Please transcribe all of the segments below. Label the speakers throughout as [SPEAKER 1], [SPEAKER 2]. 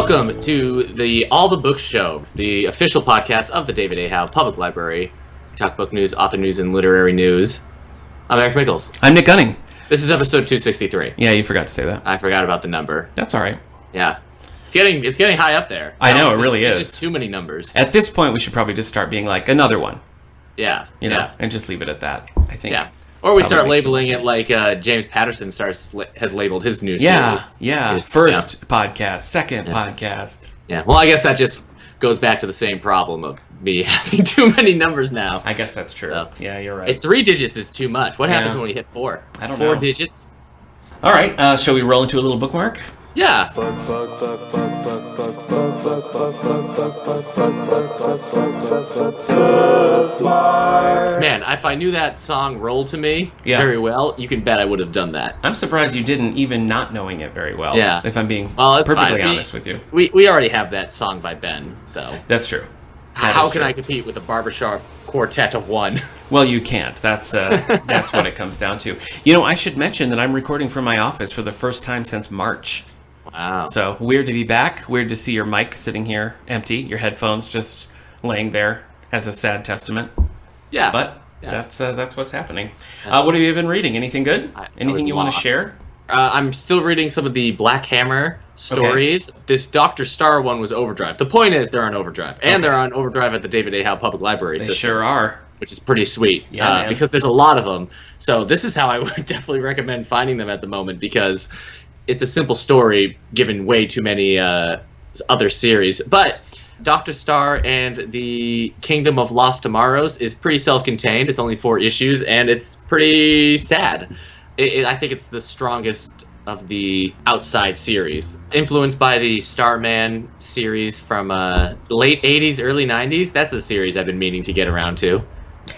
[SPEAKER 1] Welcome to the All the Books Show, the official podcast of the David A. Howe Public Library. We talk book news, author news, and literary news. I'm Eric Mickles.
[SPEAKER 2] I'm Nick Gunning.
[SPEAKER 1] This is episode 263.
[SPEAKER 2] Yeah, you forgot to say that.
[SPEAKER 1] I forgot about the number.
[SPEAKER 2] That's all right.
[SPEAKER 1] Yeah. It's getting high up there.
[SPEAKER 2] I know, it really is.
[SPEAKER 1] It's just too many numbers.
[SPEAKER 2] At this point, we should probably just start being like, another one.
[SPEAKER 1] Yeah.
[SPEAKER 2] You know, and just leave it at that, I think.
[SPEAKER 1] Yeah. Or we start labeling it like James Patterson has labeled his new series.
[SPEAKER 2] Yeah. First podcast, second podcast.
[SPEAKER 1] Yeah. Well, I guess that just goes back to the same problem of me having too many numbers now.
[SPEAKER 2] I guess that's true. So, yeah, you're right.
[SPEAKER 1] 3 digits is too much. What happens when we hit 4?
[SPEAKER 2] I don't know.
[SPEAKER 1] 4 digits?
[SPEAKER 2] All right. Shall we roll into a little bookmark?
[SPEAKER 1] Yeah. Man, if I knew that song rolled to me very well, you can bet I would have done that.
[SPEAKER 2] I'm surprised you didn't, even not knowing it very well.
[SPEAKER 1] Yeah.
[SPEAKER 2] If I'm being
[SPEAKER 1] perfectly
[SPEAKER 2] honest with you.
[SPEAKER 1] We already have that song by Ben, so.
[SPEAKER 2] That's true.
[SPEAKER 1] How can I compete with a barbershop quartet of one?
[SPEAKER 2] Well, you can't. That's what it comes down to. You know, I should mention that I'm recording from my office for the first time since March.
[SPEAKER 1] Wow.
[SPEAKER 2] So, weird to be back. Weird to see your mic sitting here empty. Your headphones just laying there as a sad testament.
[SPEAKER 1] Yeah.
[SPEAKER 2] But that's what's happening. What have you been reading? Anything good? Anything you want to share?
[SPEAKER 1] I'm still reading some of the Black Hammer stories. Okay. This Dr. Star one was Overdrive. The point is they're on Overdrive. And they're on Overdrive at the David A. Howe Public Library system.
[SPEAKER 2] They sure are.
[SPEAKER 1] Which is pretty sweet. Yeah, because there's a lot of them. So this is how I would definitely recommend finding them at the moment, because it's a simple story given way too many other series. But Dr. Star and the Kingdom of Lost Tomorrows is pretty self-contained. It's only 4 issues, and it's pretty sad. I think it's the strongest of the Outside series. Influenced by the Starman series from late 80s, early 90s. That's a series I've been meaning to get around to.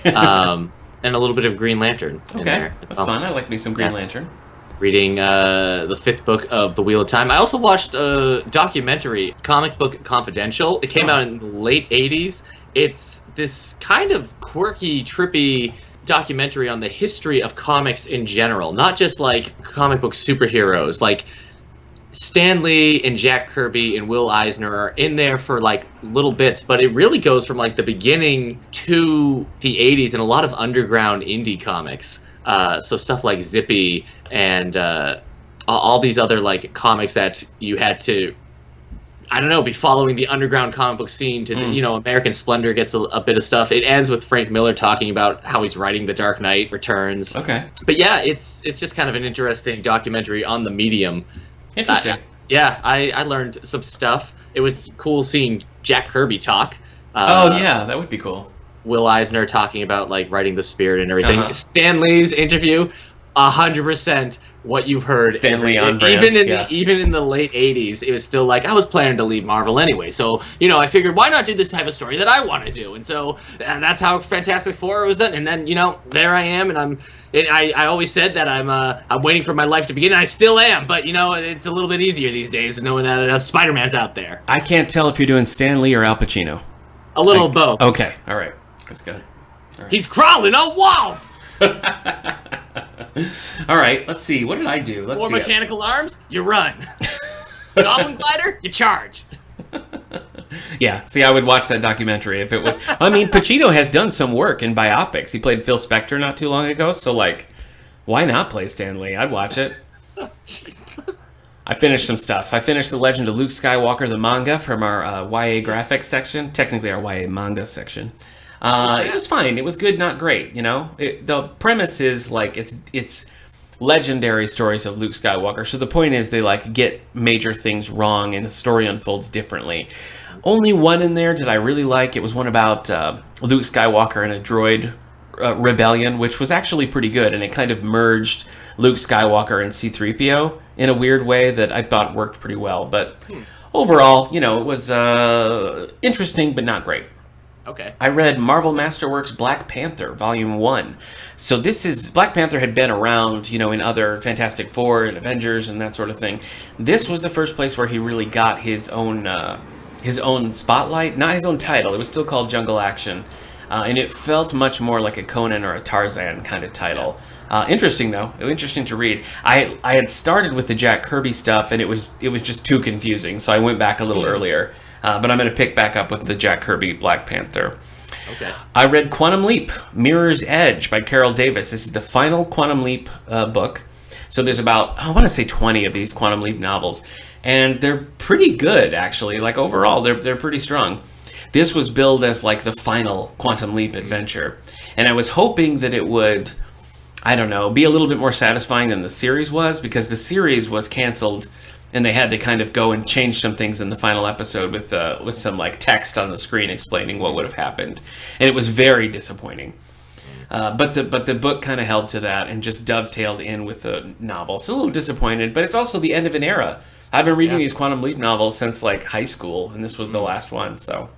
[SPEAKER 1] And a little bit of Green Lantern in there.
[SPEAKER 2] That's fun. I like me some Green Lantern.
[SPEAKER 1] Reading the 5th book of The Wheel of Time. I also watched a documentary, Comic Book Confidential. It came out in the late 80s. It's this kind of quirky, trippy documentary on the history of comics in general. Not just like comic book superheroes. Like Stan Lee and Jack Kirby and Will Eisner are in there for like little bits, but it really goes from like the beginning to the 80s and a lot of underground indie comics. So stuff like Zippy and all these other like comics that you had to, I don't know, be following the underground comic book scene to, American Splendor gets a bit of stuff. It ends with Frank Miller talking about how he's writing The Dark Knight Returns.
[SPEAKER 2] Okay.
[SPEAKER 1] But yeah, it's just kind of an interesting documentary on the medium.
[SPEAKER 2] Interesting.
[SPEAKER 1] I learned some stuff. It was cool seeing Jack Kirby talk.
[SPEAKER 2] That would be cool.
[SPEAKER 1] Will Eisner talking about like writing the spirit and everything. Stan Lee's interview, 100% what you've heard.
[SPEAKER 2] Stan Lee on brand.
[SPEAKER 1] Even in the late 80s, it was still like, I was planning to leave Marvel anyway. So, I figured, why not do this type of story that I want to do? And so that's how Fantastic Four was done. And then, there I am. And I always said that I'm waiting for my life to begin. And I still am. But, it's a little bit easier these days knowing that Spider-Man's out there.
[SPEAKER 2] I can't tell if you're doing Stan Lee or Al Pacino.
[SPEAKER 1] A little of both.
[SPEAKER 2] Okay. All right. That's good.
[SPEAKER 1] All right. He's crawling on walls!
[SPEAKER 2] All right, let's see. What did I do? Let's
[SPEAKER 1] 4 mechanical arms, you run. Goblin glider, you charge.
[SPEAKER 2] Yeah, see, I would watch that documentary if it was... I mean, Pacino has done some work in biopics. He played Phil Spector not too long ago, so, why not play Stan Lee? I'd watch it.
[SPEAKER 1] Jesus.
[SPEAKER 2] I finished some stuff. I finished The Legend of Luke Skywalker, the manga, from our YA graphics section. Technically, our YA manga section. It was fine. It was good, not great. The premise is it's legendary stories of Luke Skywalker. So the point is they get major things wrong and the story unfolds differently. Only one in there did I really like. It was one about Luke Skywalker and a droid rebellion, which was actually pretty good, and it kind of merged Luke Skywalker and C-3PO in a weird way that I thought worked pretty well. But overall, it was interesting but not great.
[SPEAKER 1] Okay.
[SPEAKER 2] I read Marvel Masterworks Black Panther, Volume 1. So Black Panther had been around, in other Fantastic Four and Avengers and that sort of thing. This was the first place where he really got his own spotlight. Not his own title. It was still called Jungle Action. And it felt much more like a Conan or a Tarzan kind of title. Interesting though, interesting to read. I had started with the Jack Kirby stuff, and it was just too confusing, so I went back a little earlier. But I'm going to pick back up with the Jack Kirby Black Panther.
[SPEAKER 1] Okay.
[SPEAKER 2] I read Quantum Leap, Mirror's Edge by Carol Davis. This is the final Quantum Leap book. So there's about, I want to say 20 of these Quantum Leap novels. And they're pretty good, actually. Like, overall, they're pretty strong. This was billed as, like, the final Quantum Leap adventure. And I was hoping that it would, I don't know, be a little bit more satisfying than the series was, because the series was canceled, and they had to kind of go and change some things in the final episode with some, like, text on the screen explaining what would have happened. And it was very disappointing. But the book kind of held to that and just dovetailed in with the novel. So a little disappointed, but it's also the end of an era. I've been reading these Quantum Leap novels since, like, high school, and this was the last one, so.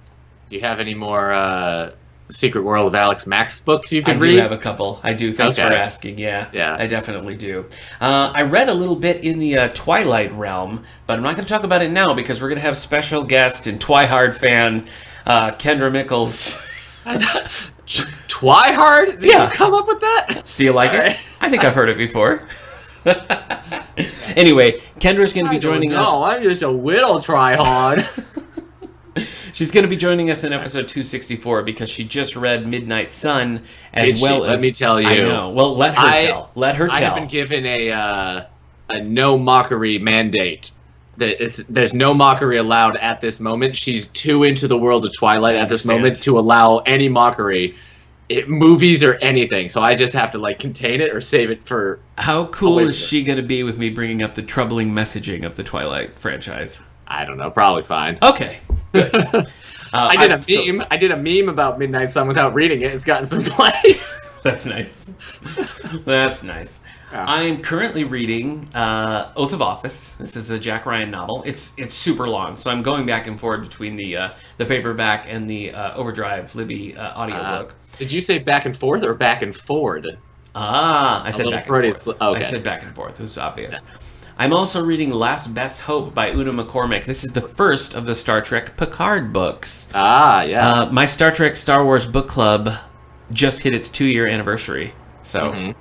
[SPEAKER 1] Do you have any more Secret World of Alex Max books you could read?
[SPEAKER 2] I do have a couple. I do. Thanks for asking. Yeah, I definitely do. I read a little bit in the Twilight realm, but I'm not going to talk about it now because we're going to have special guest and Twihard fan Kendra Mickles.
[SPEAKER 1] Twihard? Did you come up with that?
[SPEAKER 2] Do you like it? I think I've heard it before. Anyway, Kendra's going to be joining us.
[SPEAKER 1] No, I'm just a little try-hard.
[SPEAKER 2] She's going to be joining us in episode 264 because she just read Midnight Sun as well as...
[SPEAKER 1] Let me tell you.
[SPEAKER 2] I know. Well, let her tell. Let her tell.
[SPEAKER 1] I have been given a no mockery mandate. There's no mockery allowed at this moment. She's too into the world of Twilight at this moment to allow any mockery. Movies or anything, so I just have to like contain it or save it for. How
[SPEAKER 2] cool is she going to be with me bringing up the troubling messaging of the Twilight franchise?
[SPEAKER 1] I don't know, probably fine.
[SPEAKER 2] Okay, good.
[SPEAKER 1] I did a meme about Midnight Sun without reading it. It's gotten some play.
[SPEAKER 2] That's nice. That's nice. Yeah. I am currently reading Oath of Office. This is a Jack Ryan novel. It's super long, so I'm going back and forth between the paperback and the Overdrive Libby audiobook.
[SPEAKER 1] Did you say back and forth or back and forward?
[SPEAKER 2] I said back and forth.
[SPEAKER 1] Okay.
[SPEAKER 2] I said back and forth. It was obvious. Yeah. I'm also reading Last Best Hope by Una McCormick. This is the first of the Star Trek Picard books.
[SPEAKER 1] Yeah.
[SPEAKER 2] My Star Trek Star Wars book club just hit its 2-year anniversary, so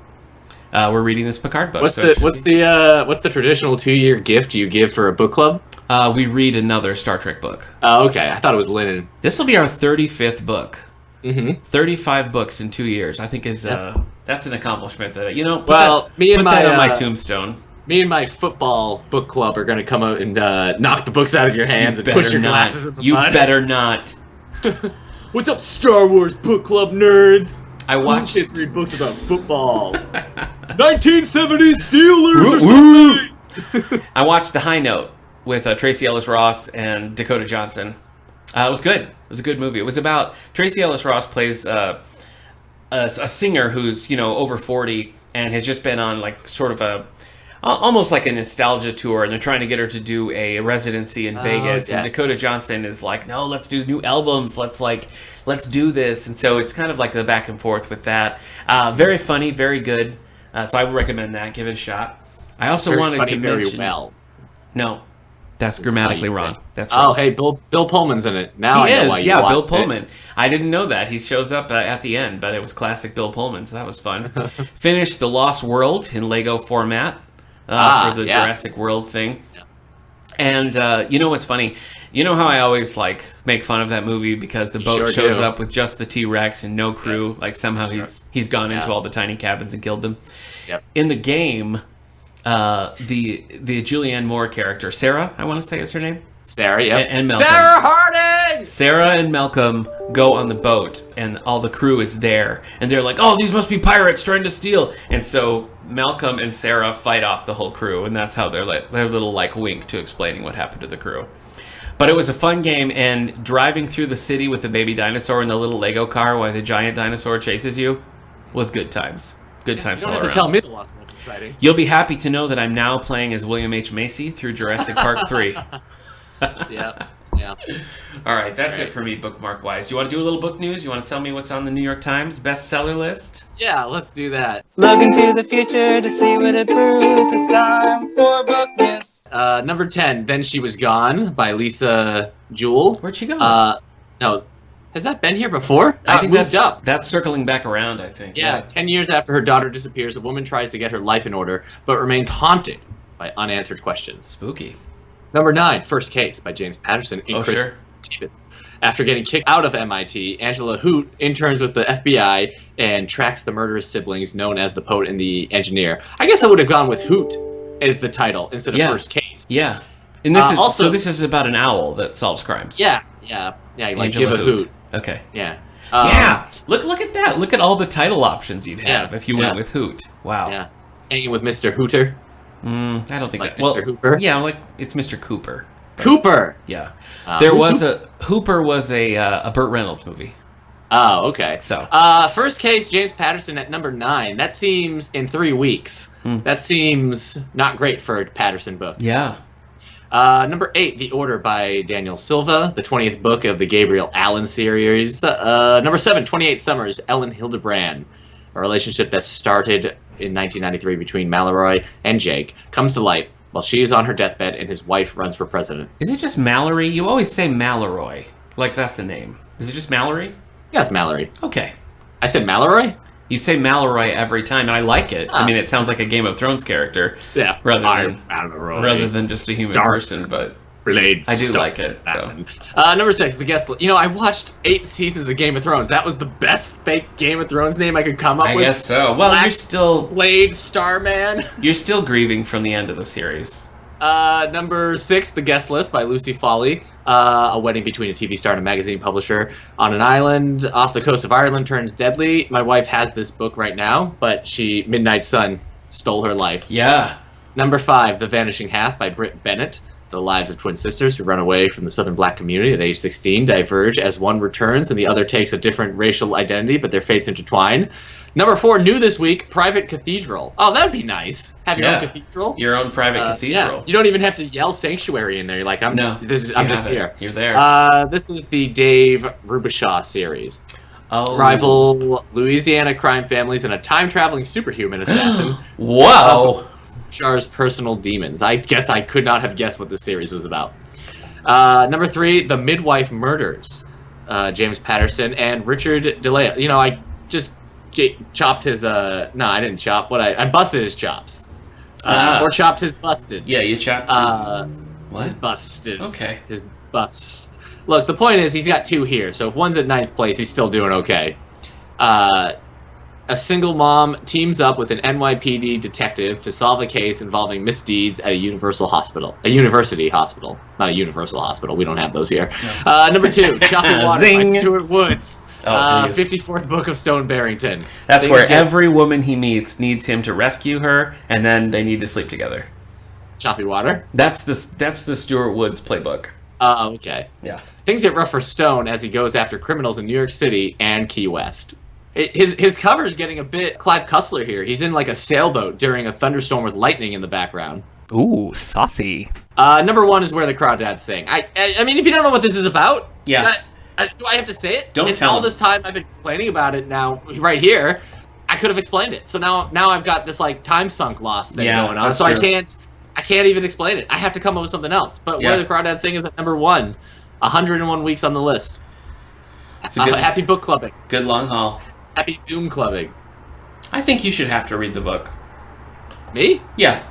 [SPEAKER 2] we're reading this Picard book.
[SPEAKER 1] What's the traditional 2-year gift you give for a book club?
[SPEAKER 2] We read another Star Trek book.
[SPEAKER 1] Oh, okay. I thought it was linen.
[SPEAKER 2] This will be our 35th book. 35 books in 2 years. I think is that's an accomplishment that put that on my tombstone.
[SPEAKER 1] Me and my football book club are going to come out and knock the books out of your hands and push your glasses in the mud.
[SPEAKER 2] You better not.
[SPEAKER 1] What's up, Star Wars book club nerds?
[SPEAKER 2] I watched
[SPEAKER 1] kids read books about football. 1970s Steelers or something.
[SPEAKER 2] I watched The High Note with Tracy Ellis Ross and Dakota Johnson. It was good. It was a good movie. It was about Tracy Ellis Ross plays a singer who's over 40 and has just been on like sort of almost like a nostalgia tour, and they're trying to get her to do a residency in Vegas. Yes. And Dakota Johnson is like, no, let's do new albums. Let's do this. And so it's kind of like the back and forth with that. Very funny, very good. So I would recommend that. Give it a shot. I also wanted to mention.
[SPEAKER 1] Well.
[SPEAKER 2] No. That's grammatically wrong. That's
[SPEAKER 1] wrong. Oh, hey, Bill Pullman's in it. Now
[SPEAKER 2] he
[SPEAKER 1] I know why you watched
[SPEAKER 2] Bill Pullman. I didn't know that. He shows up at the end, but it was classic Bill Pullman, so that was fun. Finished The Lost World in Lego format for the Jurassic World thing. Yeah. And you know what's funny? You know how I always make fun of that movie because the boat shows up with just the T-Rex and no crew. Yes. Like somehow he's gone into all the tiny cabins and killed them.
[SPEAKER 1] Yep.
[SPEAKER 2] In the game, the Julianne Moore character, Sarah, I want to say is her name.
[SPEAKER 1] Sarah, yeah.
[SPEAKER 2] And Malcolm.
[SPEAKER 1] Sarah Harding!
[SPEAKER 2] Sarah and Malcolm go on the boat, and all the crew is there. And they're like, oh, these must be pirates trying to steal. And so Malcolm and Sarah fight off the whole crew, and that's how their little wink to explaining what happened to the crew. But it was a fun game, and driving through the city with the baby dinosaur in the little Lego car while the giant dinosaur chases you was good times. Good times all around.
[SPEAKER 1] You don't have to tell me the Lost World's exciting.
[SPEAKER 2] You'll be happy to know that I'm now playing as William H. Macy through Jurassic Park 3.
[SPEAKER 1] Yeah.
[SPEAKER 2] All right, that's it for me bookmark-wise. You want to do a little book news? You want to tell me what's on the New York Times bestseller list?
[SPEAKER 1] Yeah, let's do that.
[SPEAKER 3] Look into the future to see what it proves. It's time for book news.
[SPEAKER 1] Number 10, Then She Was Gone by Lisa Jewell.
[SPEAKER 2] Where'd she go?
[SPEAKER 1] No, Has that been here before?
[SPEAKER 2] I think
[SPEAKER 1] moved
[SPEAKER 2] that's circling back around, I think.
[SPEAKER 1] Yeah, 10 years after her daughter disappears, a woman tries to get her life in order, but remains haunted by unanswered questions.
[SPEAKER 2] Spooky.
[SPEAKER 1] Number 9, First Case by James Patterson and Chris
[SPEAKER 2] Sure.
[SPEAKER 1] Stevens. After getting kicked out of MIT, Angela Hoot interns with the FBI and tracks the murderous siblings known as the Poet and the Engineer. I guess I would have gone with Hoot as the title instead of First Case.
[SPEAKER 2] Yeah. And this is
[SPEAKER 1] also,
[SPEAKER 2] so this is about an owl that solves crimes.
[SPEAKER 1] Yeah, like give a hoot.
[SPEAKER 2] Okay.
[SPEAKER 1] Yeah.
[SPEAKER 2] Look at that. Look at all the title options you'd have if you went with Hoot. Wow.
[SPEAKER 1] Yeah. Hanging with Mr. Hooter.
[SPEAKER 2] I don't think
[SPEAKER 1] like
[SPEAKER 2] that.
[SPEAKER 1] Mr. Hooper.
[SPEAKER 2] Yeah, like it's Mr. Cooper.
[SPEAKER 1] Cooper.
[SPEAKER 2] Yeah. There was Hooper was a Burt Reynolds movie.
[SPEAKER 1] Oh, okay.
[SPEAKER 2] So,
[SPEAKER 1] First Case, James Patterson at number 9. That seems in 3 weeks. That seems not great for a Patterson book.
[SPEAKER 2] Yeah.
[SPEAKER 1] Number 8, The Order by Daniel Silva, the 20th book of the Gabriel Allen series. Number 7, 28 Summers, Ellen Hildebrand. A relationship that started in 1993 between Mallory and Jake comes to light while she is on her deathbed and his wife runs for president.
[SPEAKER 2] Is it just Mallory? You always say Mallory, like that's a name. Is it just Mallory?
[SPEAKER 1] Yeah, it's Mallory.
[SPEAKER 2] Okay.
[SPEAKER 1] I said Mallory?
[SPEAKER 2] You say Mallory every time, and I like it. I mean, it sounds like a Game of Thrones character.
[SPEAKER 1] Yeah.
[SPEAKER 2] Rather than just a human person, but
[SPEAKER 1] Blade
[SPEAKER 2] I do like it. So.
[SPEAKER 1] Number 6, The Guest. I watched 8 seasons of Game of Thrones. That was the best fake Game of Thrones name I could come up with.
[SPEAKER 2] I guess so. Well, you're still
[SPEAKER 1] Blade Starman.
[SPEAKER 2] You're still grieving from the end of the series.
[SPEAKER 1] Number 6, The Guest List by Lucy Foley. A wedding between a TV star and a magazine publisher on an island off the coast of Ireland turns deadly. My wife has this book right now, but Midnight Sun stole her life.
[SPEAKER 2] Yeah.
[SPEAKER 1] Number 5, The Vanishing Half by Britt Bennett. The lives of twin sisters who run away from the Southern black community at age 16 diverge as one returns and the other takes a different racial identity, but their fates intertwine. Number 4, new this week, Private Cathedral. Oh, that would be nice. Have your own cathedral.
[SPEAKER 2] Your own private cathedral.
[SPEAKER 1] Yeah. You don't even have to yell sanctuary in there. You're like, I'm just here.
[SPEAKER 2] You're there.
[SPEAKER 1] This is the Dave Rubishaw series.
[SPEAKER 2] Oh.
[SPEAKER 1] Rival Louisiana crime families and a time-traveling superhuman assassin.
[SPEAKER 2] Wow.
[SPEAKER 1] Shah's personal demons. I guess I could not have guessed what this series was about. Number 3, The Midwife Murders. James Patterson and Richard DeLeo. I just chopped his... No, I didn't chop. I busted his chops. Or chopped his busted.
[SPEAKER 2] Yeah, you chopped his... What?
[SPEAKER 1] His bust is...
[SPEAKER 2] Okay.
[SPEAKER 1] His bust. Look, the point is he's got 2 here, so if one's at 9th place, he's still doing okay. A single mom teams up with an NYPD detective to solve a case involving misdeeds at a university hospital. Not a universal hospital. We don't have those here. No. Number 2, Chopping Water by Stuart Woods. 54th book of Stone Barrington.
[SPEAKER 2] That's where every woman he meets needs him to rescue her, and then they need to sleep together.
[SPEAKER 1] Choppy Water?
[SPEAKER 2] That's the Stuart Woods playbook.
[SPEAKER 1] Okay.
[SPEAKER 2] Yeah.
[SPEAKER 1] Things get rough for Stone as he goes after criminals in New York City and Key West. His cover is getting a bit Clive Cussler here. He's in like a sailboat during a thunderstorm with lightning in the background.
[SPEAKER 3] Ooh, saucy.
[SPEAKER 1] Number 1 is Where the Crawdads Sing. I mean, if you don't know what this is about, do I have to say it?
[SPEAKER 2] Don't tell
[SPEAKER 1] all
[SPEAKER 2] him.
[SPEAKER 1] This time I've been complaining about it now, right here, I could have explained it. So now I've got this like time sunk lost thing going on. So true. I can't even explain it. I have to come up with something else. But Where the Crawdads Sing is at number 1. 101 weeks on the list. Happy book clubbing.
[SPEAKER 2] Good long haul.
[SPEAKER 1] Happy Zoom clubbing.
[SPEAKER 2] I think you should have to read the book.
[SPEAKER 1] Me?
[SPEAKER 2] Yeah.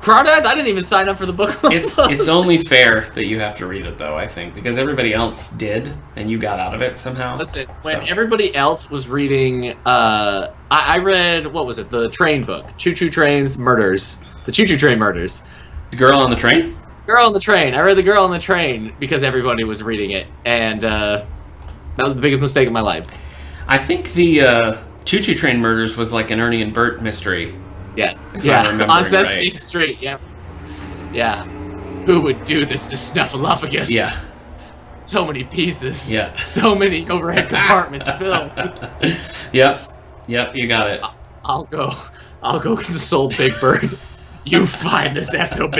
[SPEAKER 1] Crawdads? I didn't even sign up for the book club.
[SPEAKER 2] It's only fair that you have to read it, though, I think, because everybody else did, and you got out of it somehow.
[SPEAKER 1] Listen, when everybody else was reading, I read, what was it, the train book, Choo Choo Train's Murders. The Choo Choo Train Murders.
[SPEAKER 2] The Girl on the Train?
[SPEAKER 1] Girl on the Train. I read The Girl on the Train because everybody was reading it, and that was the biggest mistake of my life.
[SPEAKER 2] I think the Choo Choo Train Murders was like an Ernie and Bert mystery.
[SPEAKER 1] Yes. On Sesame Street. Yeah. Yeah. Who would do this to Snuffleupagus?
[SPEAKER 2] Yeah.
[SPEAKER 1] So many pieces.
[SPEAKER 2] Yeah.
[SPEAKER 1] So many overhead compartments filled.
[SPEAKER 2] Yep. You got it.
[SPEAKER 1] I'll go console Big Bird. You find this SOB.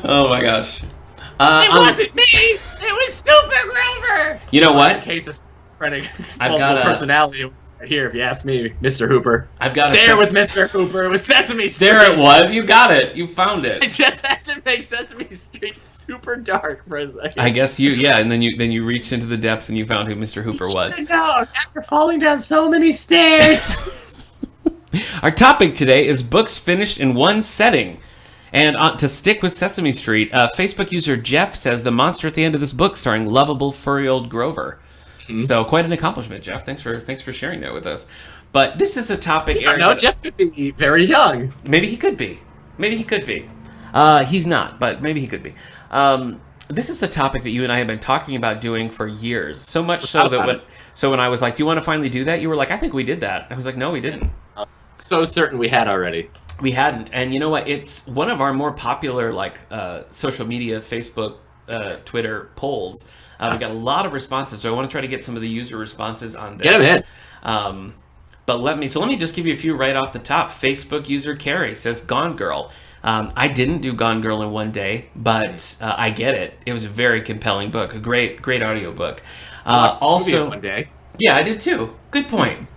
[SPEAKER 2] Oh my gosh.
[SPEAKER 1] It wasn't me. It was Super Grover.
[SPEAKER 2] You know what?
[SPEAKER 1] Case of schizophrenic
[SPEAKER 2] I've got
[SPEAKER 1] personality. Here, if you ask me, Mr. Hooper.
[SPEAKER 2] I've got
[SPEAKER 1] There was Mr. Hooper. It was Sesame Street.
[SPEAKER 2] There it was. You got it. You found
[SPEAKER 1] I
[SPEAKER 2] it.
[SPEAKER 1] just had to make Sesame Street super dark for a second.
[SPEAKER 2] I guess and then you reached into the depths and you found who Mr. Hooper was.
[SPEAKER 1] No, after falling down so many stairs.
[SPEAKER 2] Our topic today is books finished in one setting. And to stick with Sesame Street, Facebook user Jeff says the monster at the end of this book starring lovable furry old Grover. Mm-hmm. So quite an accomplishment, Jeff. Thanks for sharing that with us. But this is a topic.
[SPEAKER 1] I know Jeff could be very young.
[SPEAKER 2] Maybe he could be. He's not, but maybe he could be. This is a topic that you and I have been talking about doing for years. So much so that when I was like, "Do you want to finally do that?" You were like, "I think we did that." I was like, "No, we didn't."
[SPEAKER 1] So certain we had already.
[SPEAKER 2] We hadn't, and you know what? It's one of our more popular social media, Facebook, Twitter polls. We got a lot of responses, so I want to try to get some of the user responses on this.
[SPEAKER 1] Get them in.
[SPEAKER 2] But let me just give you a few right off the top. Facebook user Carrie says Gone Girl. I didn't do Gone Girl in one day, but I get it. It was a very compelling book, a great audiobook. Also,
[SPEAKER 1] one day.
[SPEAKER 2] Yeah, I did too. Good point.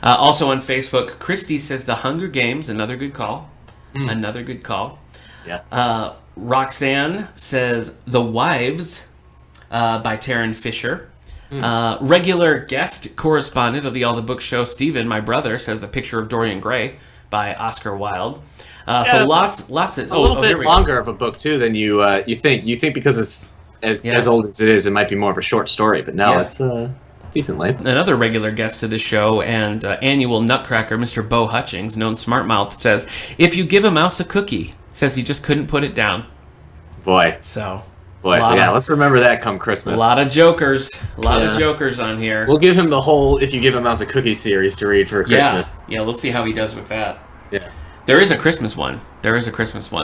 [SPEAKER 2] Also on Facebook, Christy says The Hunger Games, another good call. Another good call.
[SPEAKER 1] Yeah.
[SPEAKER 2] Roxanne says The Wives by Taryn Fisher. Regular guest correspondent of the All the Books show, Stephen, my brother, says The Picture of Dorian Gray by Oscar Wilde. So lots of...
[SPEAKER 1] A little bit longer of a book, too, than you think. You think because it's as old as it is, it might be more of a short story, but no, it's decent length.
[SPEAKER 2] Another regular guest to the show and annual nutcracker, Mr. Bo Hutchings, known Smartmouth, says, if you give a mouse a cookie, says he just couldn't put it down.
[SPEAKER 1] Boy, let's remember that come Christmas.
[SPEAKER 2] A lot of jokers. Of jokers on here.
[SPEAKER 1] We'll give him the whole If You Give a Mouse a Cookie series to read for Christmas.
[SPEAKER 2] Yeah, we'll see how he does with that.
[SPEAKER 1] Yeah.
[SPEAKER 2] There is a Christmas one,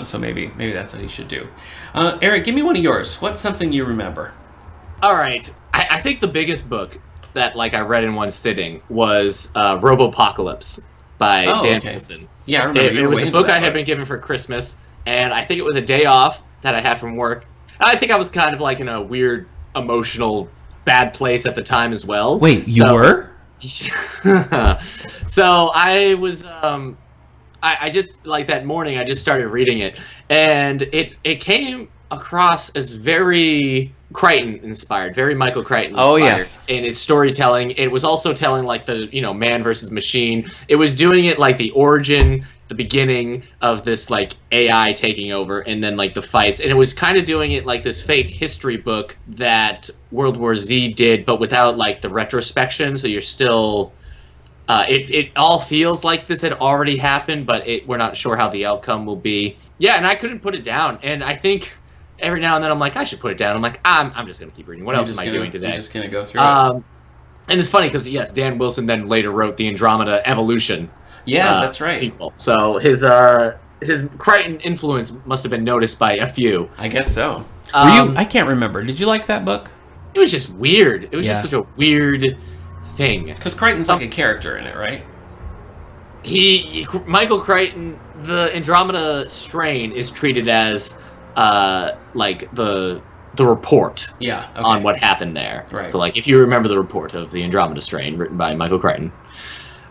[SPEAKER 2] so maybe that's what he should do. Eric, give me one of yours. What's something you remember?
[SPEAKER 1] All right. I think the biggest book that I read in one sitting was Robopocalypse by Dan Wilson.
[SPEAKER 2] Yeah, I remember.
[SPEAKER 1] It was a book I had been given for Christmas, and I think it was a day off that I had from work. I think I was kind of in a weird, emotional, bad place at the time as well.
[SPEAKER 2] Wait, you were?
[SPEAKER 1] So I was, I just, that morning, I just started reading it, and it came across as very Crichton inspired, very Michael Crichton inspired.
[SPEAKER 2] Oh, yes.
[SPEAKER 1] In its storytelling. It was also telling the man versus machine. It was doing it the origin, the beginning of this AI taking over, and then the fights. And it was kind of doing it this fake history book that World War Z did, but without the retrospection. So you're still it all feels like this had already happened, but we're not sure how the outcome will be. Yeah, and I couldn't put it down. And I think every now and then I'm I should put it down. I'm I'm just gonna keep reading. What else am I doing today?
[SPEAKER 2] I'm just gonna go through it.
[SPEAKER 1] And it's funny because yes, Dan Wilson then later wrote the Andromeda Evolution.
[SPEAKER 2] Yeah, that's right.
[SPEAKER 1] Sequel. So his Crichton influence must have been noticed by a few.
[SPEAKER 2] I guess so. I can't remember. Did you like that book?
[SPEAKER 1] It was just weird. It was just such a weird thing.
[SPEAKER 2] Because Crichton's a character in it, right?
[SPEAKER 1] Michael Crichton, the Andromeda Strain is treated as the report on what happened there.
[SPEAKER 2] Right.
[SPEAKER 1] So if you remember the report of the Andromeda Strain written by Michael Crichton.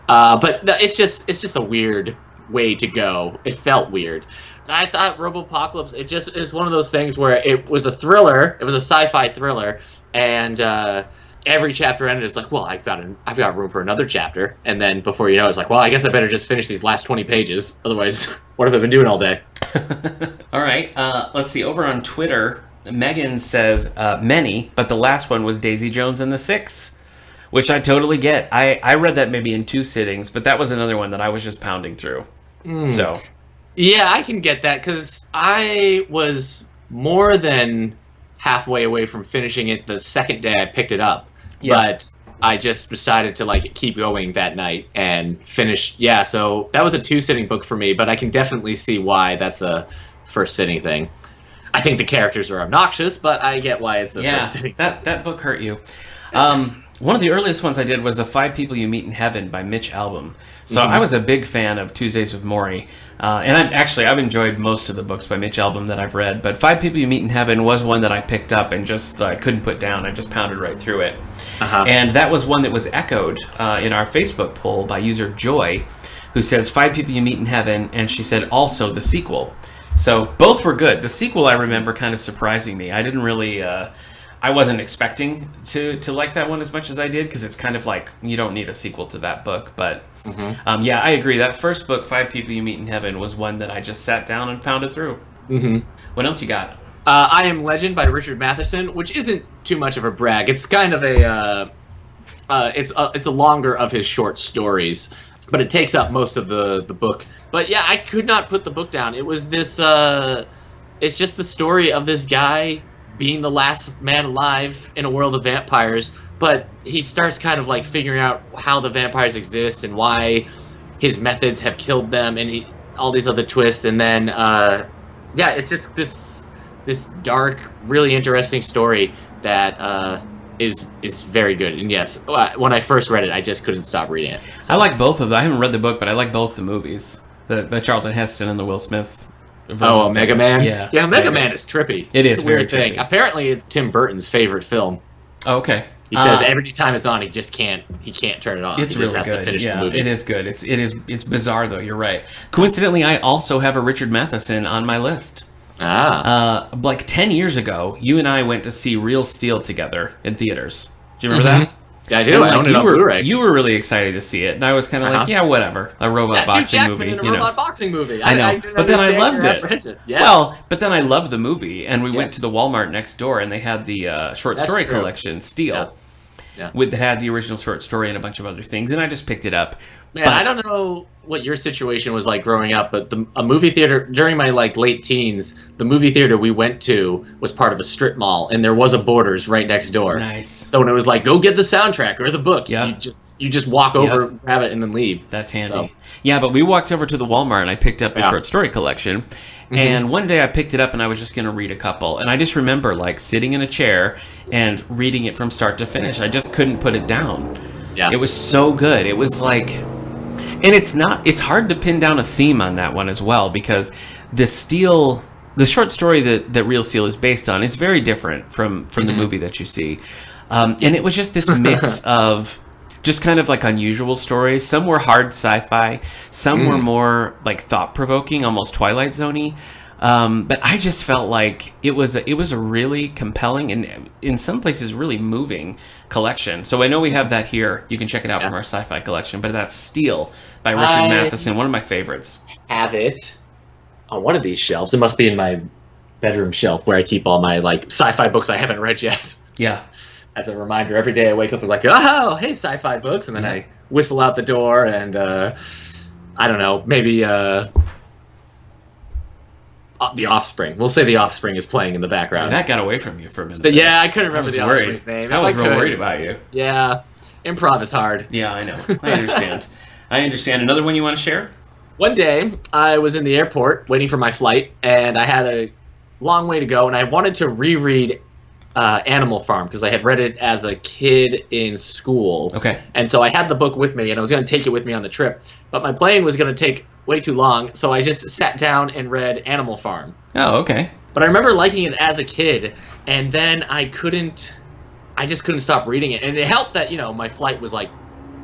[SPEAKER 1] But it's just a weird way to go. It felt weird. I thought Robopocalypse, it just is one of those things where it was a thriller, it was a sci-fi thriller, and every chapter ended, it's well, I've got room for another chapter, and then before you know, it's well, I guess I better just finish these last 20 pages, otherwise, what have I been doing all day?
[SPEAKER 2] All right, let's see, over on Twitter, Megan says, many, but the last one was Daisy Jones and the Six, which I totally get. I read that maybe in 2 sittings, but that was another one that I was just pounding through, so...
[SPEAKER 1] Yeah, I can get that, because I was more than halfway away from finishing it the second day I picked it up. Yeah. But I just decided to keep going that night and finish. Yeah, so that was a 2-sitting book for me, but I can definitely see why that's a first sitting thing. I think the characters are obnoxious, but I get why it's a first sitting.
[SPEAKER 2] That book hurt you. One of the earliest ones I did was The 5 People You Meet in Heaven by Mitch Albom. So I was a big fan of Tuesdays with Morrie. And I've enjoyed most of the books by Mitch Albom that I've read. But 5 People You Meet in Heaven was one that I picked up and just couldn't put down. I just pounded right through it. And that was one that was echoed in our Facebook poll by user Joy, who says 5 People You Meet in Heaven, and she said also the sequel. So both were good. The sequel I remember kind of surprising me. I didn't really... I wasn't expecting to like that one as much as I did, because it's kind of like you don't need a sequel to that book. But yeah, I agree. That first book, 5 People You Meet in Heaven, was one that I just sat down and pounded through. What else you got?
[SPEAKER 1] I Am Legend by Richard Matheson, which isn't too much of a brag. It's kind of it's a longer of his short stories, but it takes up most of the book. But yeah, I could not put the book down. It was this. It's just the story of this guy being the last man alive in a world of vampires, but he starts kind of like figuring out how the vampires exist and why his methods have killed them, and all these other twists. And then yeah, it's just this dark, really interesting story that is very good. And yes, when I first read it, I just couldn't stop reading it. So.
[SPEAKER 2] I like both of them. I haven't read the book, but I like both the movies, the Charlton Heston and the Will Smith.
[SPEAKER 1] Oh, Mega Man?
[SPEAKER 2] Yeah,
[SPEAKER 1] Mega Man is trippy.
[SPEAKER 2] It is
[SPEAKER 1] it's a weird
[SPEAKER 2] very
[SPEAKER 1] thing.
[SPEAKER 2] trippy.
[SPEAKER 1] Apparently, it's Tim Burton's favorite film.
[SPEAKER 2] Oh, okay.
[SPEAKER 1] He says every time it's on, he can't turn it off.
[SPEAKER 2] It's
[SPEAKER 1] he
[SPEAKER 2] really
[SPEAKER 1] just has
[SPEAKER 2] good.
[SPEAKER 1] to finish
[SPEAKER 2] Yeah,
[SPEAKER 1] the movie.
[SPEAKER 2] it is good. It's bizarre though. You're right. Coincidentally, I also have a Richard Matheson on my list. Like 10 years ago, you and I went to see Real Steel together in theaters. Do you remember that?
[SPEAKER 1] Yeah, I do. I own it on Blu-ray.
[SPEAKER 2] You were really excited to see it, and I was kind of like, yeah, whatever. A robot boxing movie.
[SPEAKER 1] In a robot boxing movie.
[SPEAKER 2] I know, but then I loved it.
[SPEAKER 1] Yeah.
[SPEAKER 2] Well, but then I loved the movie, and we went to the Walmart next door, and they had the short story collection, Steel, that had the original short story and a bunch of other things, and I just picked it up.
[SPEAKER 1] Man, I don't know what your situation was like growing up, but a movie theater during my late teens, the movie theater we went to was part of a strip mall, and there was a Borders right next door.
[SPEAKER 2] Nice.
[SPEAKER 1] So when it was like, go get the soundtrack or the book, you just walk over, grab it, and then leave.
[SPEAKER 2] That's handy. So. Yeah, but we walked over to the Walmart, and I picked up the short story collection. And one day I picked it up, and I was just going to read a couple. And I just remember sitting in a chair and reading it from start to finish. I just couldn't put it down. Yeah. It was so good. It was like... And it's hard to pin down a theme on that one as well, because the short story that Real Steel is based on is very different from the movie that you see. And it was just this mix of just kind of unusual stories. Some were hard sci-fi, some were more thought-provoking, almost Twilight Zone-y. But I just felt like it was a really compelling and in some places really moving collection. So I know we have that here. You can check it out from our sci-fi collection. But that's Steel by Richard Matheson, one of my favorites.
[SPEAKER 1] Have it on one of these shelves. It must be in my bedroom shelf where I keep all my sci-fi books I haven't read yet.
[SPEAKER 2] Yeah.
[SPEAKER 1] As a reminder, every day I wake up and oh, hey, sci-fi books, and then I whistle out the door and I don't know, maybe. The Offspring. We'll say The Offspring is playing in the background.
[SPEAKER 2] Yeah, that got away from you for a minute.
[SPEAKER 1] So yeah, I couldn't remember The Offspring's name.
[SPEAKER 2] I was real worried about you.
[SPEAKER 1] Yeah, improv is hard.
[SPEAKER 2] Yeah, I know. I understand. I understand. Another one you want to share?
[SPEAKER 1] One day, I was in the airport waiting for my flight, and I had a long way to go, and I wanted to reread Animal Farm because I had read it as a kid in school.
[SPEAKER 2] Okay.
[SPEAKER 1] And so I had the book with me, and I was going to take it with me on the trip, but my plane was going to take way too long, so I just sat down and read Animal Farm.
[SPEAKER 2] Oh, okay.
[SPEAKER 1] But I remember liking it as a kid, and then I just couldn't stop reading it. And it helped that, my flight was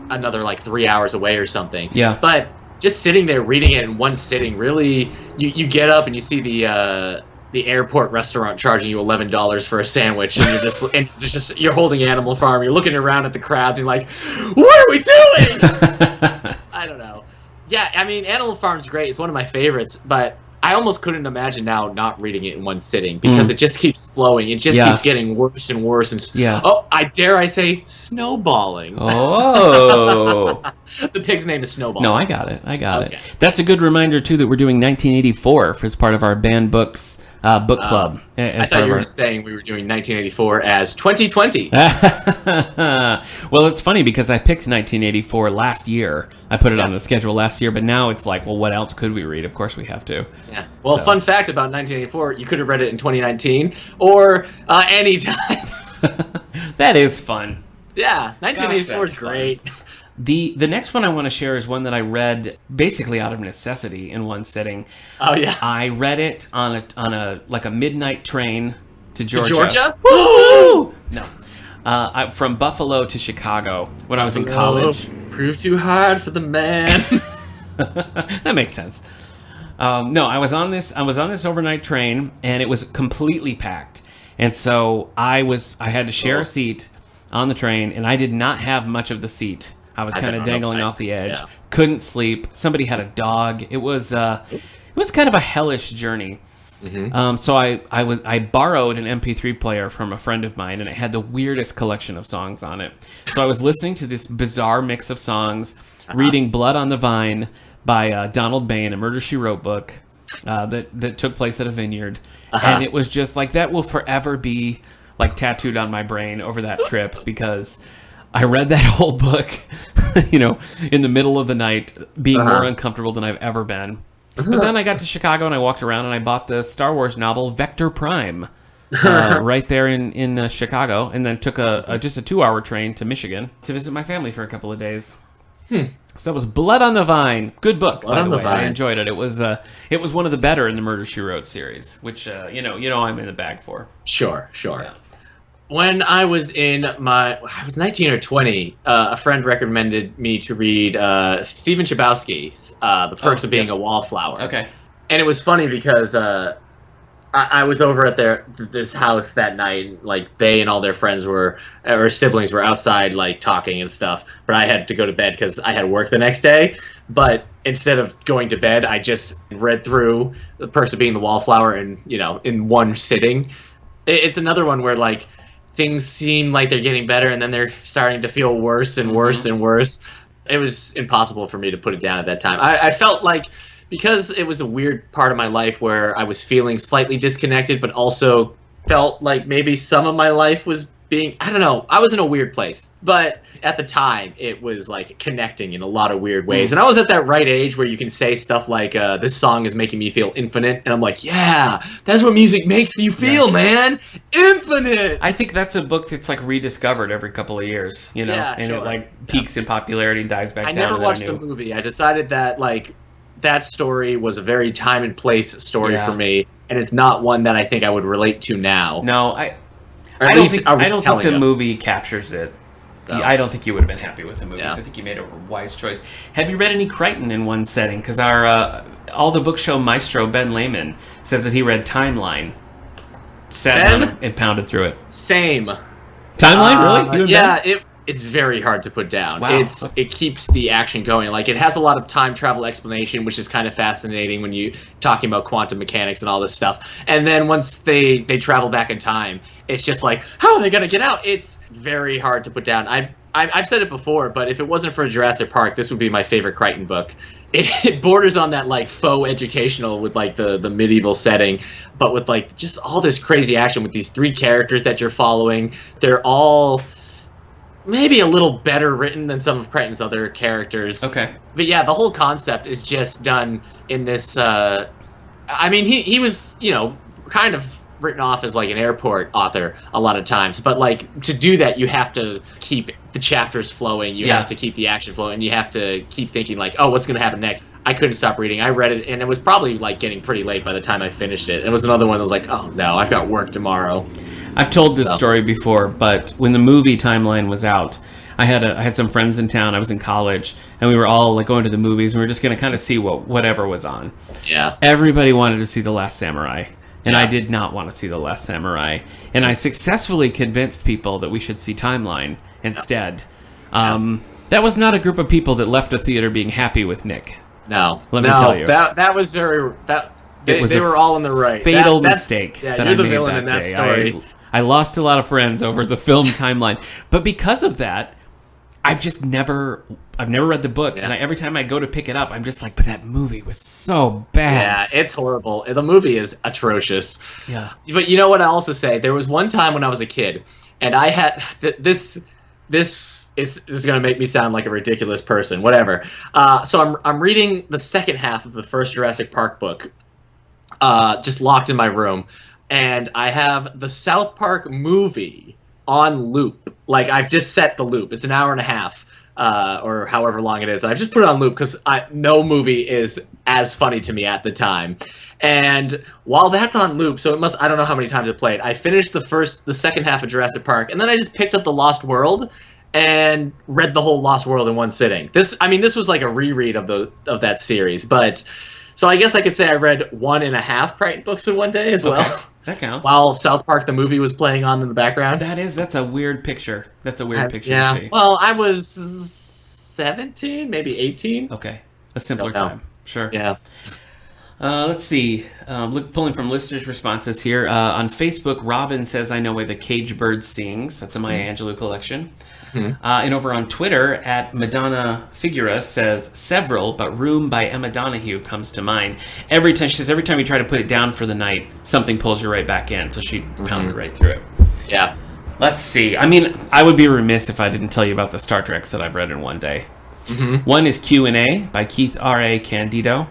[SPEAKER 1] another 3 hours away or something.
[SPEAKER 2] Yeah.
[SPEAKER 1] But just sitting there reading it in one sitting, really, you get up and you see the airport restaurant charging you $11 for a sandwich, and you're holding Animal Farm, you're looking around at the crowds, and you're like, what are we doing? I don't know. Yeah, I mean, Animal Farm's great. It's one of my favorites, but I almost couldn't imagine now not reading it in one sitting because it just keeps flowing. It just keeps getting worse and worse. And I say snowballing.
[SPEAKER 2] Oh.
[SPEAKER 1] The pig's name is Snowball.
[SPEAKER 2] No, I got it. Okay. That's a good reminder, too, that we're doing 1984 as part of our Banned Books book club.
[SPEAKER 1] I thought you were saying we were doing 1984 as 2020.
[SPEAKER 2] Well, it's funny because I picked 1984 last year. I put it on the schedule last year, but now it's like, well, what else could we read? Of course we have to.
[SPEAKER 1] Yeah. Well, fun fact about 1984, you could have read it in 2019 or any time.
[SPEAKER 2] That is fun.
[SPEAKER 1] Yeah, 1984 is
[SPEAKER 2] that's
[SPEAKER 1] great.
[SPEAKER 2] The next one I want to share is one that I read basically out of necessity in one sitting.
[SPEAKER 1] Oh yeah.
[SPEAKER 2] I read it on a midnight train to Georgia.
[SPEAKER 1] To Georgia?
[SPEAKER 2] Woo! No. From Buffalo to Chicago when I was in college.
[SPEAKER 1] Proved too hard for the man.
[SPEAKER 2] That makes sense. No, I was on this overnight train and it was completely packed. And so I had to share a seat on the train, and I did not have much of the seat. I was kind of dangling off the edge. Yeah. Couldn't sleep. Somebody had a dog. It was kind of a hellish journey. Mm-hmm. So I borrowed an MP3 player from a friend of mine, and it had the weirdest collection of songs on it. So I was listening to this bizarre mix of songs, reading Blood on the Vine by Donald Bain, a Murder, She Wrote book that took place at a vineyard. And it was just like, that will forever be like tattooed on my brain over that trip, because I read that whole book, in the middle of the night, being more uncomfortable than I've ever been. But then I got to Chicago and I walked around and I bought the Star Wars novel Vector Prime right there in Chicago, and then took just a 2-hour train to Michigan to visit my family for a couple of days. So that was Blood on the Vine. Good book, by the way. I enjoyed it. It was one of the better in the Murder, She Wrote series, which I'm in the bag for.
[SPEAKER 1] Sure. Yeah. When I was 19 or 20, a friend recommended me to read Stephen Chbosky's The Perks of Being a Wallflower.
[SPEAKER 2] Okay.
[SPEAKER 1] And it was funny because I was over at this house that night. Like, they and all their friends or siblings were outside, like, talking and stuff. But I had to go to bed because I had work the next day. But instead of going to bed, I just read through The Perks of Being the Wallflower in one sitting. It's another one where, like, things seem like they're getting better, and then they're starting to feel worse and worse and worse. It was impossible for me to put it down at that time. I felt like, because it was a weird part of my life where I was feeling slightly disconnected, but also felt like maybe some of my life was being, I don't know, I was in a weird place. But at the time, it was like connecting in a lot of weird ways. And I was at that right age where you can say stuff like, this song is making me feel infinite. And I'm like, yeah, that's what music makes you feel, man. Infinite!
[SPEAKER 2] I think that's a book that's like rediscovered every couple of years,
[SPEAKER 1] Yeah,
[SPEAKER 2] and
[SPEAKER 1] sure.
[SPEAKER 2] it like peaks in popularity and dies back down.
[SPEAKER 1] I never watched the movie. I decided that that story was a very time and place story for me. And it's not one that I think I would relate to now.
[SPEAKER 2] No, I don't think the movie captures it. So. I don't think you would have been happy with the movie, so I think you made a wise choice. Have you read any Crichton in one setting? Because our All the Book Show maestro, Ben Lehman, says that he read Timeline. Sat down and pounded through it.
[SPEAKER 1] Same.
[SPEAKER 2] Timeline, really?
[SPEAKER 1] It's very hard to put down.
[SPEAKER 2] Wow.
[SPEAKER 1] It keeps the action going. Like, it has a lot of time travel explanation, which is kind of fascinating when you talking about quantum mechanics and all this stuff. And then once they travel back in time, it's just like, how are they gonna get out? It's very hard to put down. I've said it before, but if it wasn't for Jurassic Park, this would be my favorite Crichton book. It borders on that like faux educational with like the medieval setting, but with like just all this crazy action with these 3 characters that you're following. They're all maybe a little better written than some of Crichton's other characters.
[SPEAKER 2] Okay.
[SPEAKER 1] But yeah, the whole concept is just done in this. I mean, he was kind of written off as like an airport author a lot of times, but like to do that, you have to keep the chapters flowing. You have to keep the action flowing, and you have to keep thinking like, oh, what's going to happen next? I couldn't stop reading. I read it, and it was probably like getting pretty late by the time I finished it. It was another one that was like, oh no, I've got work tomorrow.
[SPEAKER 2] I've told this story before, but when the movie Timeline was out, I had some friends in town. I was in college, and we were all like going to the movies. And we were just going to kind of see whatever was on.
[SPEAKER 1] Yeah.
[SPEAKER 2] Everybody wanted to see The Last Samurai, and I did not want to see The Last Samurai. And I successfully convinced people that we should see Timeline instead. That was not a group of people that left the theater being happy with Nick.
[SPEAKER 1] No.
[SPEAKER 2] Let me tell you.
[SPEAKER 1] That was very... They were all in the right.
[SPEAKER 2] Fatal mistake.
[SPEAKER 1] Yeah,
[SPEAKER 2] that
[SPEAKER 1] you're
[SPEAKER 2] I
[SPEAKER 1] the
[SPEAKER 2] made
[SPEAKER 1] villain
[SPEAKER 2] that
[SPEAKER 1] in that
[SPEAKER 2] day.
[SPEAKER 1] story.
[SPEAKER 2] I lost a lot of friends over the film Timeline, but because of that, I've never read the book, and every time I go to pick it up, I'm just like, but that movie was so bad.
[SPEAKER 1] Yeah, it's horrible. The movie is atrocious.
[SPEAKER 2] Yeah.
[SPEAKER 1] But you know what I also say? There was one time when I was a kid, and I had this is going to make me sound like a ridiculous person. Whatever. So I'm reading the second half of the first Jurassic Park book, just locked in my room, and I have the South Park movie on loop. Like, I've just set the loop. It's an hour and a half, or however long it is. I've just put it on loop because no movie is as funny to me at the time. And while that's on loop, so I don't know how many times I played. I finished the second half of Jurassic Park, and then I just picked up The Lost World and read the whole Lost World in one sitting. This was like a reread of that series, but so I guess I could say I read 1.5 Crichton books in one day as well.
[SPEAKER 2] Okay. That counts.
[SPEAKER 1] While South Park the movie was playing on in the background.
[SPEAKER 2] That's a weird picture. That's a weird picture
[SPEAKER 1] to
[SPEAKER 2] see.
[SPEAKER 1] Well, I was 17, maybe 18.
[SPEAKER 2] Okay. A simpler time. Sure.
[SPEAKER 1] Yeah.
[SPEAKER 2] Let's see. Pulling from listeners' responses here. On Facebook, Robin says, I know where the cage bird sings. That's a Maya Angelou collection. Mm-hmm. And over on Twitter, at Madonna Figura says, several, but Room by Emma Donoghue comes to mind. Every time you try to put it down for the night, something pulls you right back in. So she pounded right through it.
[SPEAKER 1] Yeah.
[SPEAKER 2] Let's see. I mean, I would be remiss if I didn't tell you about the Star Treks that I've read in one day. Mm-hmm. One is Q&A by Keith R.A. Candido.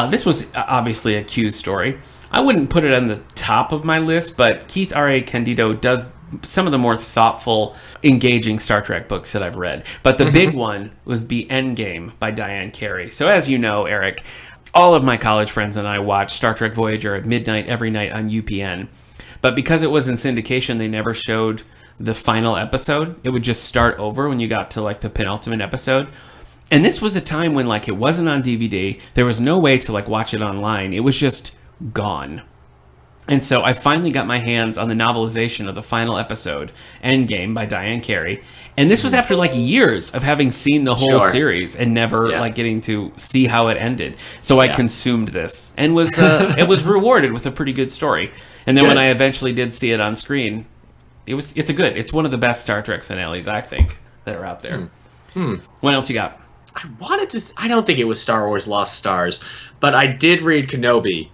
[SPEAKER 2] This was obviously a Q story. I wouldn't put it on the top of my list, but Keith R.A. Candido does some of the more thoughtful, engaging Star Trek books that I've read. But the big one was The Endgame by Diane Carey. So as you know, Eric, all of my college friends and I watched Star Trek Voyager at midnight every night on UPN. But because it was in syndication, they never showed the final episode. It would just start over when you got to like the penultimate episode. And this was a time when like it wasn't on DVD. There was no way to like watch it online. It was just gone. And so I finally got my hands on the novelization of the final episode, Endgame by Diane Carey. And this was after like years of having seen the whole series and never like getting to see how it ended. So I consumed this and was it was rewarded with a pretty good story. And then when I eventually did see it on screen, it's one of the best Star Trek finales, I think, that are out there. What else you got?
[SPEAKER 1] I don't think it was Star Wars Lost Stars, but I did read Kenobi.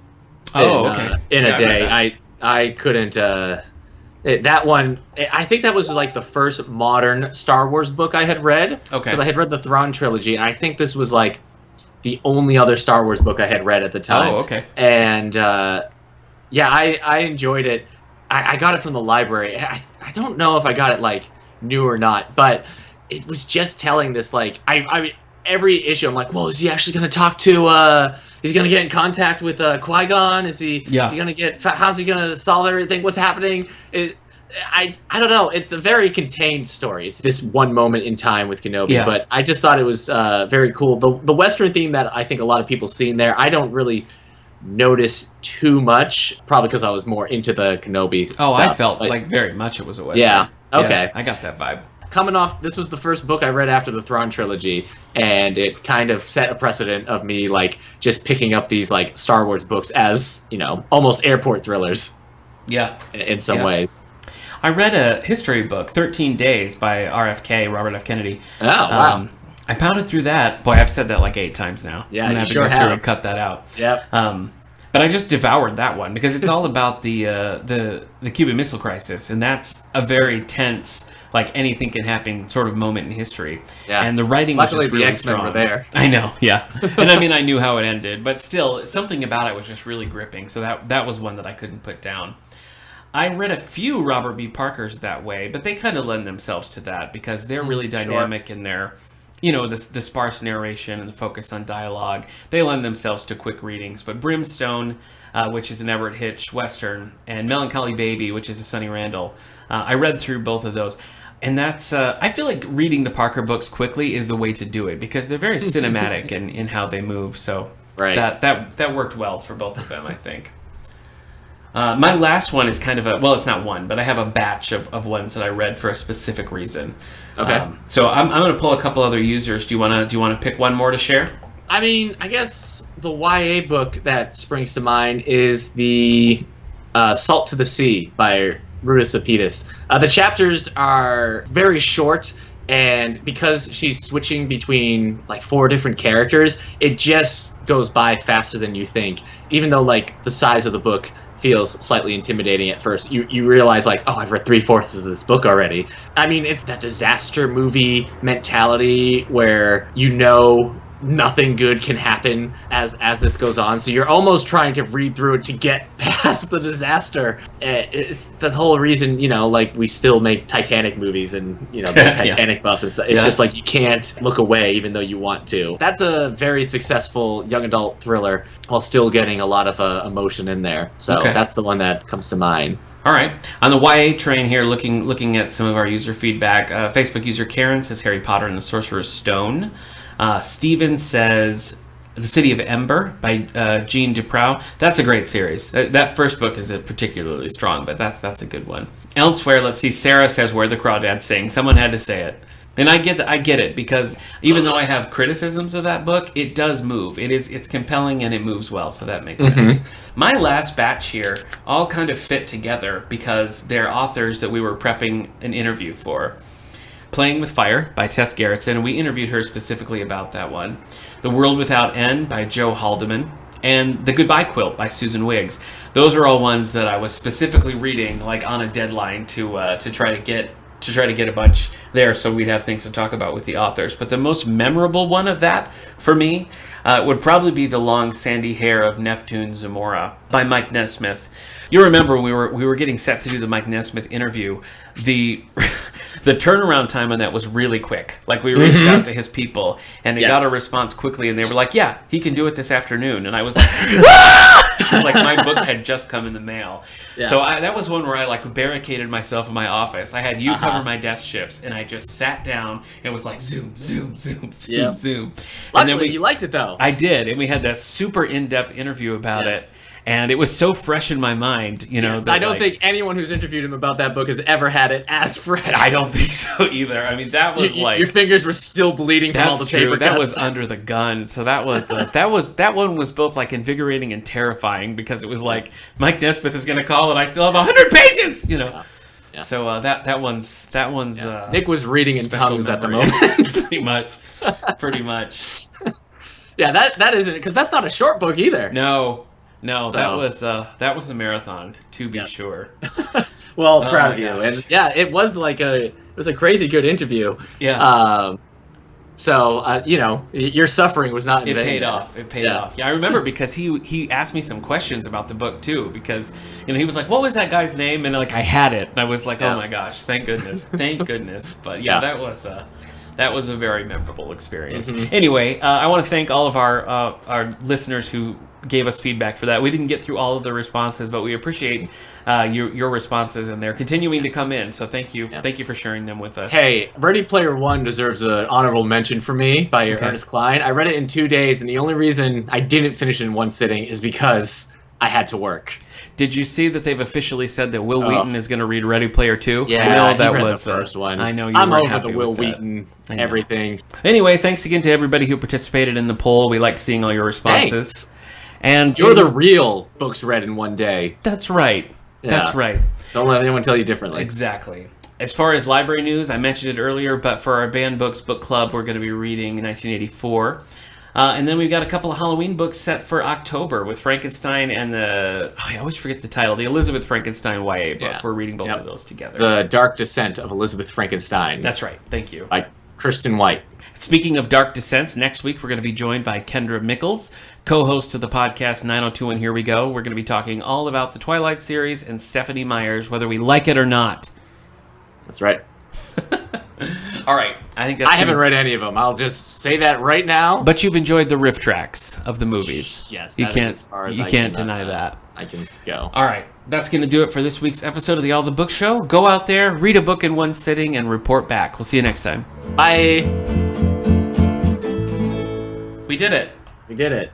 [SPEAKER 1] In a day. I couldn't that one, I think that was like the first modern Star Wars book I had read. Okay. Because I had read the Thrawn trilogy, and I think this was like the only other Star Wars book I had read at the time.
[SPEAKER 2] Oh, okay.
[SPEAKER 1] And I enjoyed it. I got it from the library. I don't know if I got it like new or not, but it was just telling this like I every issue I'm like, well, is he actually going to talk to he's going to get in contact with Qui-Gon? Is he going to get how's he going to solve everything? What's happening? I don't know. It's a very contained story. It's this one moment in time with Kenobi, but I just thought it was very cool. The Western theme that I think a lot of people see in there, I don't really notice too much, probably because I was more into the Kenobi stuff.
[SPEAKER 2] I felt like very much it was a Western.
[SPEAKER 1] Yeah, okay.
[SPEAKER 2] Yeah, I got that vibe.
[SPEAKER 1] Coming off, this was the first book I read after the Thrawn trilogy, and it kind of set a precedent of me like just picking up these like Star Wars books as, you know, almost airport thrillers.
[SPEAKER 2] Yeah.
[SPEAKER 1] In some ways.
[SPEAKER 2] I read a history book, 13 Days by RFK, Robert F. Kennedy.
[SPEAKER 1] Oh, wow.
[SPEAKER 2] I pounded through that. Boy, I've said that like 8 times now.
[SPEAKER 1] Yeah,
[SPEAKER 2] I'm
[SPEAKER 1] you
[SPEAKER 2] to
[SPEAKER 1] sure
[SPEAKER 2] go
[SPEAKER 1] have.
[SPEAKER 2] through and cut that out.
[SPEAKER 1] Yep.
[SPEAKER 2] But I just devoured that one because it's all about the Cuban Missile Crisis, and that's a very tense, like anything can happen sort of moment in history. Yeah. And the writing was just really
[SPEAKER 1] X-Men
[SPEAKER 2] strong.
[SPEAKER 1] Were there.
[SPEAKER 2] I know, yeah. And I mean, I knew how it ended, but still, something about it was just really gripping. So that was one that I couldn't put down. I read a few Robert B. Parkers that way, but they kind of lend themselves to that because they're really dynamic in their, you know, the sparse narration and the focus on dialogue. They lend themselves to quick readings. But Brimstone, which is an Everett Hitch Western, and Melancholy Baby, which is a Sonny Randall, I read through both of those. And that's, I feel like reading the Parker books quickly is the way to do it because they're very cinematic in how they move. So that worked well for both of them, I think. My last one is kind of it's not one, but I have a batch of ones that I read for a specific reason. Okay. So I'm going to pull a couple other users. Do you want to pick one more to share?
[SPEAKER 1] I mean, I guess the YA book that springs to mind is the Salt to the Sea by Rudisapedis. The chapters are very short, and because she's switching between like 4 different characters, it just goes by faster than you think. Even though like the size of the book feels slightly intimidating at first, you realize like, oh, I've read 3/4 of this book already. I mean, it's that disaster movie mentality where you know nothing good can happen as this goes on. So you're almost trying to read through it to get past the disaster. It's the whole reason, like we still make Titanic movies and, the Titanic buffs. It's just like you can't look away even though you want to. That's a very successful young adult thriller while still getting a lot of emotion in there. So that's the one that comes to mind.
[SPEAKER 2] All right. On the YA train here, looking at some of our user feedback, Facebook user Karen says Harry Potter and the Sorcerer's Stone. Steven says The City of Ember by Jean Duprow. That's a great series. That first book is particularly strong, but that's a good one. Elsewhere, let's see, Sarah says Where the Crawdads Sing. Someone had to say it. And I get it, because even though I have criticisms of that book, it does move. It's compelling and it moves well, so that makes sense. My last batch here all kind of fit together because they're authors that we were prepping an interview for. Playing with Fire by Tess Gerritsen, and we interviewed her specifically about that one. The World Without End by Joe Haldeman, and The Goodbye Quilt by Susan Wiggs. Those are all ones that I was specifically reading like on a deadline to try to get a bunch there so we'd have things to talk about with the authors. But the most memorable one of that for me would probably be The Long Sandy Hair of Neptune Zamora by Mike Nesmith. You remember when we were getting set to do the Mike Nesmith interview, the turnaround time on that was really quick. Like we reached out to his people and they got a response quickly and they were like, yeah, he can do it this afternoon. And I was like, it was like my book had just come in the mail. Yeah. So that was one where I like barricaded myself in my office. I had you cover my desk shifts and I just sat down and it was like zoom, zoom, zoom, zoom, zoom.
[SPEAKER 1] Luckily, and then you liked it though.
[SPEAKER 2] I did. And we had that super in-depth interview about it. And it was so fresh in my mind, that,
[SPEAKER 1] I don't think anyone who's interviewed him about that book has ever had it as fresh.
[SPEAKER 2] I don't think so either. I mean, that was
[SPEAKER 1] your fingers were still bleeding from all the paper cuts.
[SPEAKER 2] That was under the gun. So that was that one was both like invigorating and terrifying because it was like Mike Nesmith is going to call and I still have 100 pages, Yeah. So that one's
[SPEAKER 1] Nick was reading in tongues at the moment.
[SPEAKER 2] pretty much.
[SPEAKER 1] Yeah, that isn't, because that's not a short book either.
[SPEAKER 2] No, that was a marathon, to be sure.
[SPEAKER 1] Well, proud of you. And it was a crazy good interview.
[SPEAKER 2] Yeah.
[SPEAKER 1] So your suffering was not in vain.
[SPEAKER 2] It paid off. Yeah, I remember because he asked me some questions about the book too, because he was like, "What was that guy's name?" And like I had it, and I was like, "Oh my gosh, thank goodness." But that was a very memorable experience. Anyway, I want to thank all of our listeners who gave us feedback for that. We didn't get through all of the responses, but we appreciate your responses, and they're continuing to come in. So thank you. Thank you for sharing them with us.
[SPEAKER 1] Hey, Ready Player One deserves an honorable mention for me by Ernest Cline. I read it in 2 days, and the only reason I didn't finish it in one sitting is because I had to work.
[SPEAKER 2] Did you see that they've officially said that Will Wheaton is going to read Ready Player 2?
[SPEAKER 1] Yeah,
[SPEAKER 2] I know that
[SPEAKER 1] read
[SPEAKER 2] was
[SPEAKER 1] the first one.
[SPEAKER 2] I know
[SPEAKER 1] I'm over the Will Wheaton everything.
[SPEAKER 2] Anyway, thanks again to everybody who participated in the poll. We liked seeing all your responses.
[SPEAKER 1] Thanks.
[SPEAKER 2] And
[SPEAKER 1] you're the real books read in one day.
[SPEAKER 2] That's right. Yeah. That's right.
[SPEAKER 1] Don't let anyone tell you differently.
[SPEAKER 2] Exactly. As far as library news, I mentioned it earlier, but for our Banned Books book club, we're going to be reading 1984. And then we've got a couple of Halloween books set for October with Frankenstein and I always forget the title, the Elizabeth Frankenstein YA book. Yeah. We're reading both of those together.
[SPEAKER 1] The Dark Descent of Elizabeth Frankenstein.
[SPEAKER 2] That's right. Thank you.
[SPEAKER 1] By Kristen White.
[SPEAKER 2] Speaking of Dark Descents, next week we're going to be joined by Kendra Mickles, co-host of the podcast 902 and Here We Go. We're going to be talking all about the Twilight series and Stephanie Myers, whether we like it or not.
[SPEAKER 1] That's right.
[SPEAKER 2] All right. I
[SPEAKER 1] haven't read any of them. I'll just say that right now.
[SPEAKER 2] But you've enjoyed the riff tracks of the movies.
[SPEAKER 1] Yes,
[SPEAKER 2] you can't deny that.
[SPEAKER 1] I can go.
[SPEAKER 2] All right. That's going to do it for this week's episode of the All the Book Show. Go out there, read a book in one sitting, and report back. We'll see you next time.
[SPEAKER 1] Bye.
[SPEAKER 2] We did it.
[SPEAKER 1] We did it.